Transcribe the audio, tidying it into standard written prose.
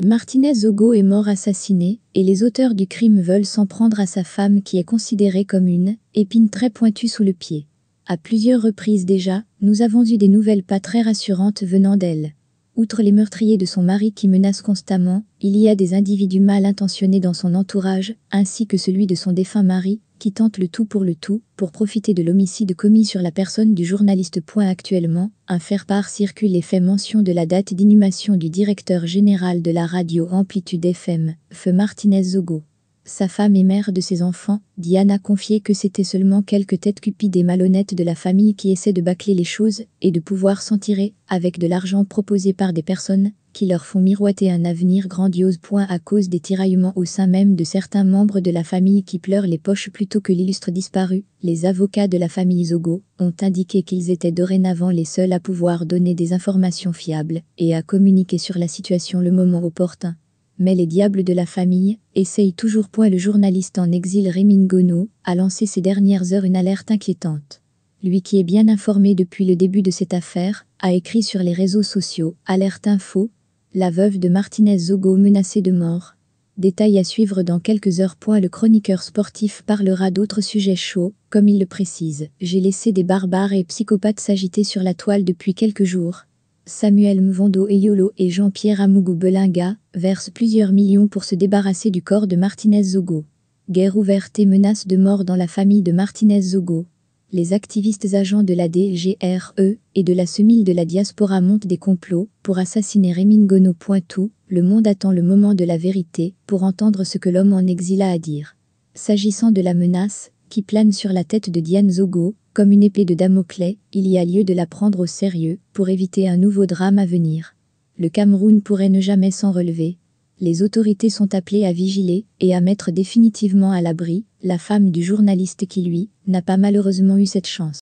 Martinez Zogo est mort assassiné, et les auteurs du crime veulent s'en prendre à sa femme qui est considérée comme une épine très pointue sous le pied. À plusieurs reprises déjà, nous avons eu des nouvelles pas très rassurantes venant d'elle. Outre les meurtriers de son mari qui menacent constamment, il y a des individus mal intentionnés dans son entourage, ainsi que celui de son défunt mari, qui tente le tout, pour profiter de l'homicide commis sur la personne du journaliste. Actuellement, un faire-part circule et fait mention de la date d'inhumation du directeur général de la radio Amplitude FM, feu Martinez Zogo. Sa femme et mère de ses enfants, Diane, a confié que c'était seulement quelques têtes cupides et malhonnêtes de la famille qui essaient de bâcler les choses et de pouvoir s'en tirer avec de l'argent proposé par des personnes qui leur font miroiter un avenir grandiose. À cause des tiraillements au sein même de certains membres de la famille qui pleurent les poches plutôt que l'illustre disparu, les avocats de la famille Zogo ont indiqué qu'ils étaient dorénavant les seuls à pouvoir donner des informations fiables et à communiquer sur la situation le moment opportun. Mais les diables de la famille essayent toujours. Le journaliste en exil Rémi Ngono a lancé ces dernières heures une alerte inquiétante. Lui qui est bien informé depuis le début de cette affaire, a écrit sur les réseaux sociaux « Alerte info, la veuve de Martinez Zogo menacée de mort ». Détail à suivre dans quelques heures. Le chroniqueur sportif parlera d'autres sujets chauds, comme il le précise. J'ai laissé des barbares et psychopathes s'agiter sur la toile depuis quelques jours. Samuel Mvondo Eyolo et Jean-Pierre Amougou Belinga versent plusieurs millions pour se débarrasser du corps de Martinez Zogo. Guerre ouverte et menace de mort dans la famille de Martinez Zogo. Les activistes agents de la DGRE et de la SEMIL de la diaspora montent des complots pour assassiner Rémi Ngono. Tout le monde attend le moment de la vérité pour entendre ce que l'homme en exil a à dire. S'agissant de la menace qui plane sur la tête de Diane Zogo, comme une épée de Damoclès, il y a lieu de la prendre au sérieux pour éviter un nouveau drame à venir. Le Cameroun pourrait ne jamais s'en relever. Les autorités sont appelées à vigiler et à mettre définitivement à l'abri la femme du journaliste qui, lui, n'a pas malheureusement eu cette chance.